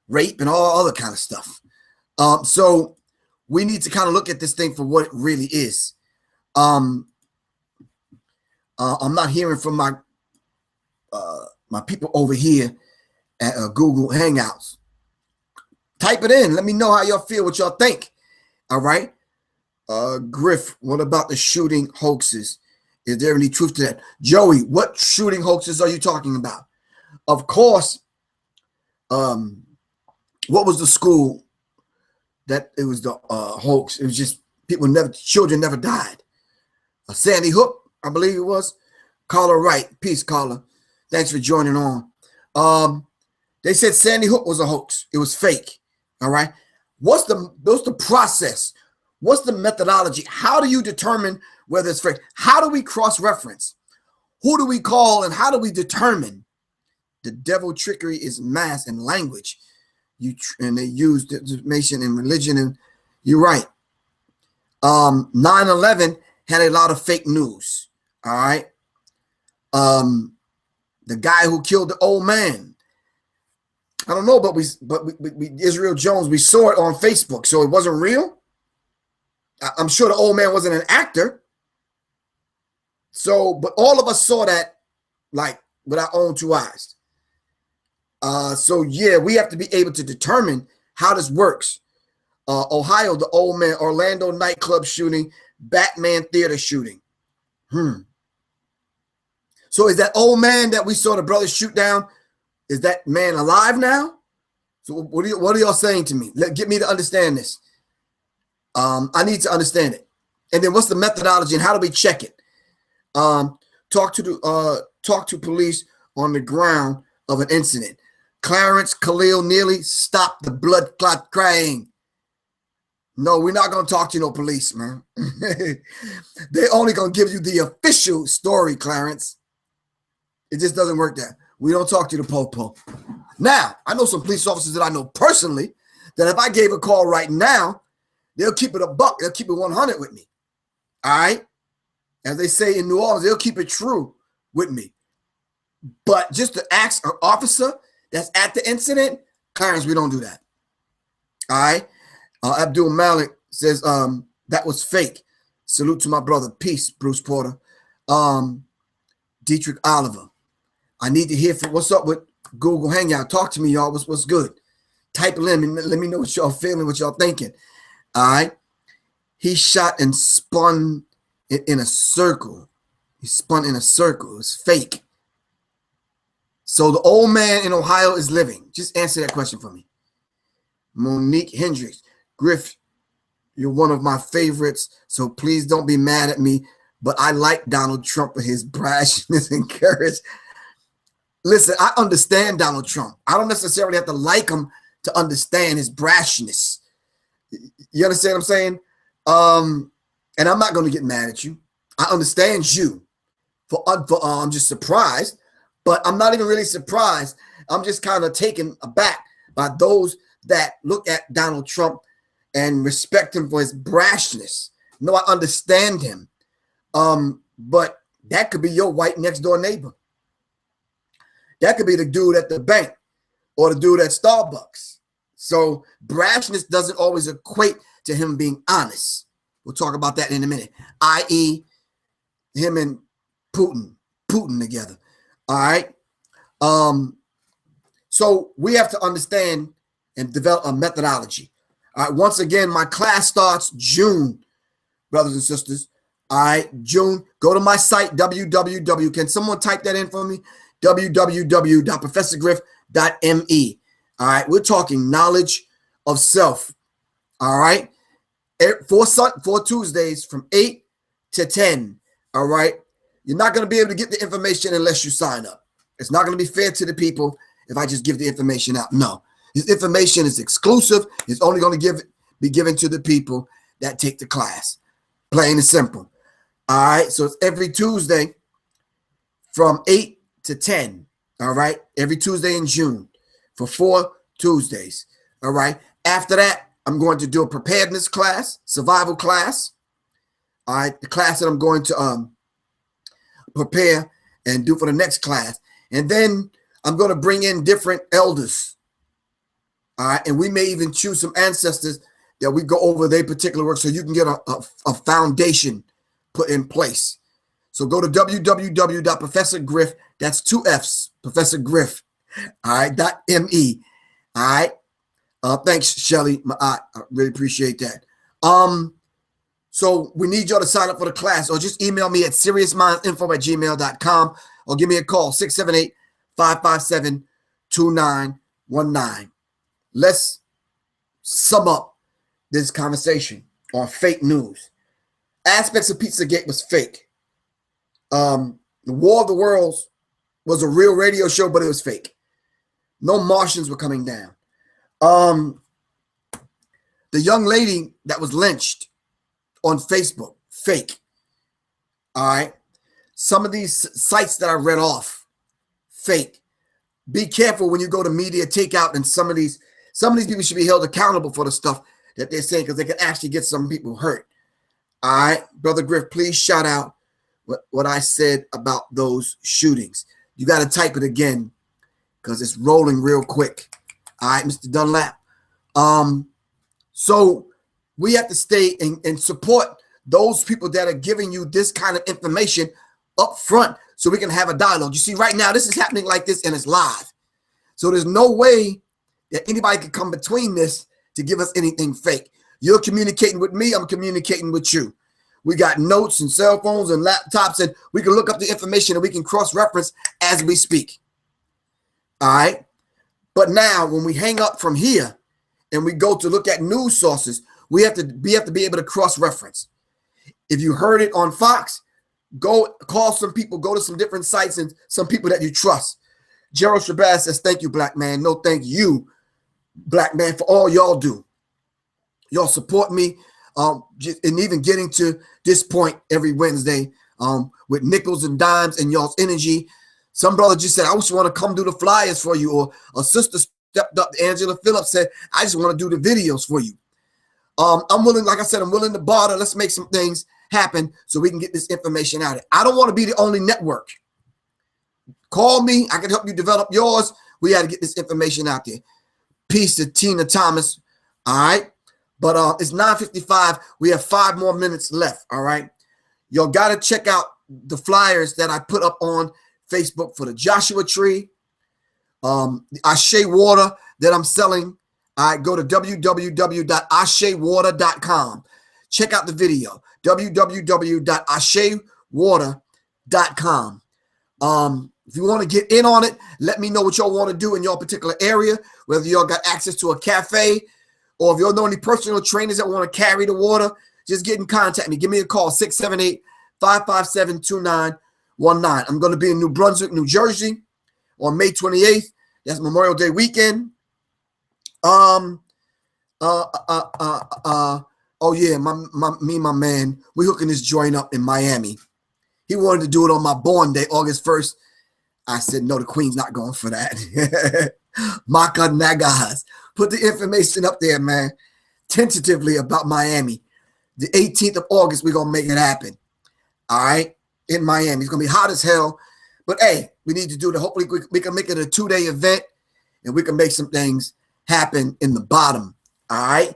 Speaker 1: rape and all other kind of stuff. So we need to kind of look at this thing for what it really is. I'm not hearing from my people over here at Google Hangouts. Type it in. Let me know how y'all feel, what y'all think. All right. Griff, what about the shooting hoaxes? Is there any truth to that? Joey, what shooting hoaxes are you talking about? Of course, what was the school that it was the hoax? It was just children never died. Sandy Hook, I believe it was. Carla Wright, peace, Carla. Thanks for joining on. They said Sandy Hook was a hoax. It was fake. All right. What's the process? What's the methodology? How do you determine whether it's fake? How do we cross-reference? Who do we call and how do we determine? The devil trickery is mass and language. And they use disinformation in religion. And you're right. 9/11 had a lot of fake news. All right. The guy who killed the old man. I don't know, but we Israel Jones, we saw it on Facebook, so it wasn't real. I'm sure the old man wasn't an actor. So, but all of us saw that like with our own two eyes. So yeah, we have to be able to determine how this works. Ohio, the old man, Orlando nightclub shooting, Batman theater shooting. So is that old man that we saw the brothers shoot down, is that man alive now? So what are y'all saying to me? Get me to understand this. I need to understand it. And then what's the methodology and how do we check it? Talk to police on the ground of an incident. Clarence Khalil nearly stopped the blood clot crying. No, we're not going to talk to no police, man. They're only going to give you the official story, Clarence. It just doesn't work that. We don't talk to the po-po. Now, I know some police officers that I know personally that if I gave a call right now, they'll keep it a buck. They'll keep it 100 with me. All right? As they say in New Orleans, they'll keep it true with me. But just to ask an officer that's at the incident, Clarence, we don't do that. All right? Abdul Malik says, that was fake. Salute to my brother. Peace, Bruce Porter. Dietrich Oliver. I need to hear from what's up with Google Hangout. Talk to me, y'all. What's good? Type it in and let me know what y'all feeling, what y'all thinking. All right. He shot and spun it in a circle. He spun in a circle. It's fake. So the old man in Ohio is living. Just answer that question for me. Monique Hendricks. Griff, you're one of my favorites, so please don't be mad at me but I like Donald Trump for his brashness and courage. Listen, I understand Donald Trump. I don't necessarily have to like him to understand his brashness. You understand what I'm saying? And I'm not going to get mad at you. I understand you. I'm just surprised, but I'm not even really surprised. I'm just kind of taken aback by those that look at Donald Trump and respect him for his brashness. No, I understand him. But that could be your white next door neighbor. That could be the dude at the bank or the dude at Starbucks. So brashness doesn't always equate to him being honest. We'll talk about that in a minute, i.e. him and Putin together. All right. So we have to understand and develop a methodology. All right. Once again, my class starts June, brothers and sisters. All right. June. Go to my site, www. Can someone type that in for me? www.professorgriff.me. All right. We're talking knowledge of self. All right. 4 Tuesdays from 8 to 10. All right. You're not going to be able to get the information unless you sign up. It's not going to be fair to the people if I just give the information out. No, this information is exclusive. It's only going to be given to the people that take the class. Plain and simple. All right. So it's every Tuesday from 8 to 10. All right. Every Tuesday in June for 4 Tuesdays. All right. After that, I'm going to do a preparedness class, survival class. All right. The class that I'm going to prepare and do for the next class. And then I'm going to bring in different elders. All right. And we may even choose some ancestors that we go over their particular work so you can get a foundation put in place. So go to www.professorgriff. That's 2 F's, Professor Griff. All right. .me. All right. Thanks, Shelly. I really appreciate that. So we need y'all to sign up for the class, or just email me at seriousmindsinfo@gmail.com, or give me a call, 678-557-2919. Let's sum up this conversation on fake news. Aspects of Pizzagate was fake. The War of the Worlds was a real radio show, but it was fake. No Martians were coming down. The young lady that was lynched on Facebook, fake. All right. Some of these sites that I read off, fake. Be careful when you go to media takeout, and some of these people should be held accountable for the stuff that they're saying, because they can actually get some people hurt. All right, Brother Griff, please shout out what I said about those shootings. You got to type it again because it's rolling real quick. All right, Mr. Dunlap. So we have to stay and support those people that are giving you this kind of information up front so we can have a dialogue. You see, right now, this is happening like this and it's live. So there's no way that anybody can come between this to give us anything fake. You're communicating with me. I'm communicating with you. We got notes and cell phones and laptops, and we can look up the information and we can cross-reference as we speak. All right. But now when we hang up from here and we go to look at news sources, we have to be able to cross-reference. If you heard it on Fox, go call some people, go to some different sites and some people that you trust. Gerald Shabazz says, thank you, black man. No, thank you, black man, for all y'all do. Y'all support me, and even getting to this point every Wednesday with nickels and dimes and y'all's energy. Some brother just said, I just want to come do the flyers for you. Or a sister stepped up, Angela Phillips said, I just want to do the videos for you. I'm willing, like I said, I'm willing to barter. Let's make some things happen so we can get this information out. I don't want to be the only network. Call me. I can help you develop yours. We got to get this information out there. Peace to Tina Thomas. All right. But it's 9:55. We have 5 more minutes left. All right. Y'all got to check out the flyers that I put up on Facebook for the Joshua Tree, the Ashe water that I'm selling. All right, go to www.ashewater.com. Check out the video, www.ashewater.com. If you want to get in on it, let me know what y'all want to do in your particular area, whether y'all got access to a cafe, or if y'all know any personal trainers that want to carry the water, just get in contact me. Give me a call, 888-557-2919. I'm going to be in New Brunswick, New Jersey on May 28th. That's Memorial Day weekend. Oh yeah, me and my man, we hooking this joint up in Miami. He wanted to do it on my born day, August 1st. I said, no, the Queen's not going for that. Maka Nagas. Put the information up there, man. Tentatively about Miami. The 18th of August, we're going to make it happen. All right? In Miami. It's going to be hot as hell. But, hey, we need to do it. Hopefully, we can make it a 2-day event, and we can make some things happen in the bottom. All right?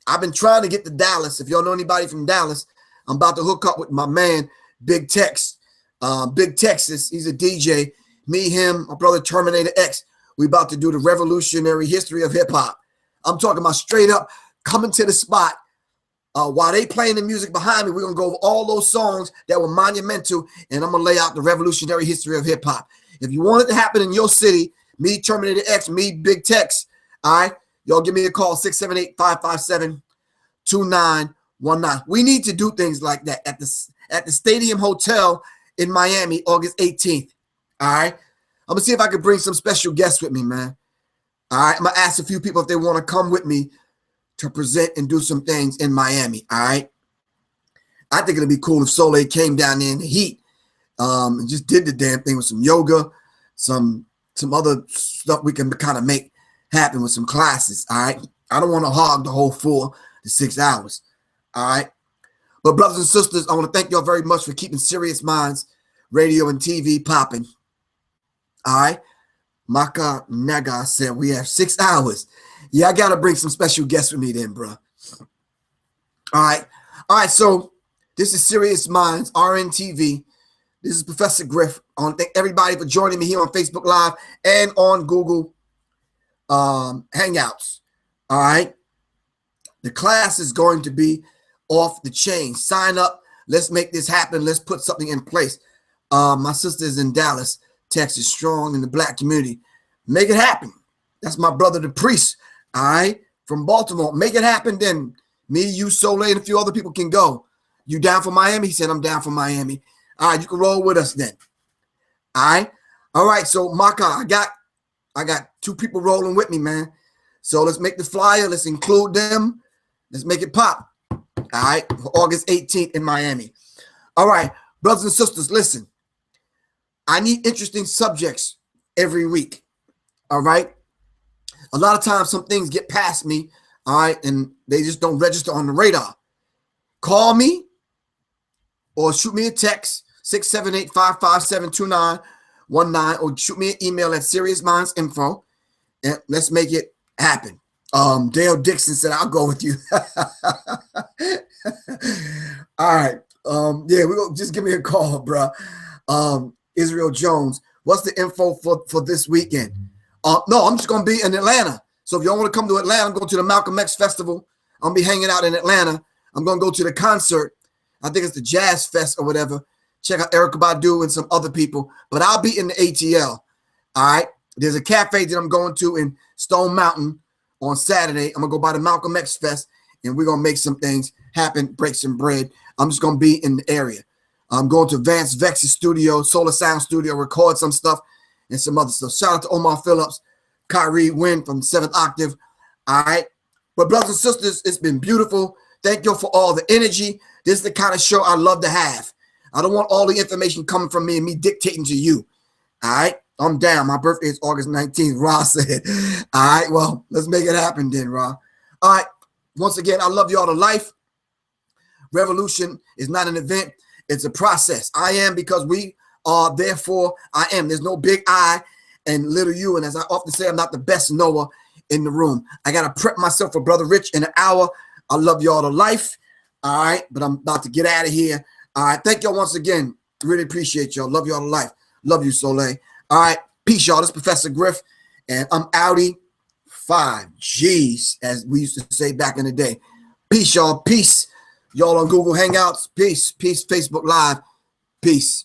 Speaker 1: I've been trying to get to Dallas. If y'all know anybody from Dallas, I'm about to hook up with my man, Big Tex. Big Texas, he's a DJ. Me, him, my brother Terminator X. We about to do the revolutionary history of hip-hop. I'm talking about straight up coming to the spot. While they playing the music behind me, we're going to go over all those songs that were monumental, and I'm going to lay out the revolutionary history of hip-hop. If you want it to happen in your city, me, Terminator X, me, Big Tex, all right, y'all give me a call, 678-557-2919. We need to do things like that at the Stadium Hotel in Miami, August 18th. All right. I'm going to see if I can bring some special guests with me, man. All right. I'm going to ask a few people if they want to come with me to present and do some things in Miami. All right. I think it'd be cool if Soleil came down there in the heat and just did the damn thing with some yoga, some other stuff we can kind of make happen with some classes. All right. I don't want to hog the whole 4 to 6 hours. All right. But brothers and sisters, I want to thank y'all very much for keeping Sirius Mindz Radio and TV popping. All right. Maka Naga said we have 6 hours. Yeah, I got to bring some special guests with me then, bro. All right. All right. So this is Sirius Mindz RnTv. This is Professor Griff. I want to thank everybody for joining me here on Facebook Live and on Google Hangouts. All right. The class is going to be off the chain. Sign up. Let's make this happen. Let's put something in place. My sister's in Dallas, Texas, strong in the black community. Make it happen. That's my brother, the priest. All right, from Baltimore. Make it happen. Then me, you, Soleil, and a few other people can go. You down for Miami? He said, I'm down for Miami. All right, you can roll with us then. All right. All right. So Maka, I got 2 people rolling with me, man. So let's make the flyer. Let's include them. Let's make it pop. All right, for August 18th in Miami. All right, brothers and sisters, listen. I need interesting subjects every week. All right. A lot of times some things get past me. All right. And they just don't register on the radar. Call me or shoot me a text, 678-557-2919, or shoot me an email at Sirius Mindz Info, and let's make it happen. Dale Dixon said, I'll go with you. All right. Yeah, just give me a call, bro. Israel Jones, what's the info for this weekend? No, I'm just going to be in Atlanta. So if y'all want to come to Atlanta, I'm going to the Malcolm X Festival. I'm going to be hanging out in Atlanta. I'm going to go to the concert. I think it's the Jazz Fest or whatever. Check out Erykah Badu and some other people. But I'll be in the ATL. All right. There's a cafe that I'm going to in Stone Mountain on Saturday. I'm going to go by the Malcolm X Fest, and we're going to make some things happen, break some bread. I'm just going to be in the area. I'm going to Vance Vex's studio, Solar Sound Studio, record some stuff and some other stuff. Shout out to Omar Phillips, Kyrie Wynn from 7th Octave. All right. But brothers and sisters, it's been beautiful. Thank you for all the energy. This is the kind of show I love to have. I don't want all the information coming from me and me dictating to you. All right. I'm down. My birthday is August 19th, Ra said. All right. Well, let's make it happen then, Ra. All right. Once again, I love y'all to life. Revolution is not an event. It's a process. I am because we are, therefore I am. There's no big I and little you. And as I often say, I'm not the best knower in the room. I got to prep myself for Brother Rich in an hour. I love y'all to life. All right. But I'm about to get out of here. All right. Thank y'all once again. Really appreciate y'all. Love y'all to life. Love you, Soleil. All right. Peace, y'all. This is Professor Griff. And I'm outie 5Gs, as we used to say back in the day. Peace, y'all. Peace. Y'all on Google Hangouts. Peace. Peace. Facebook Live. Peace.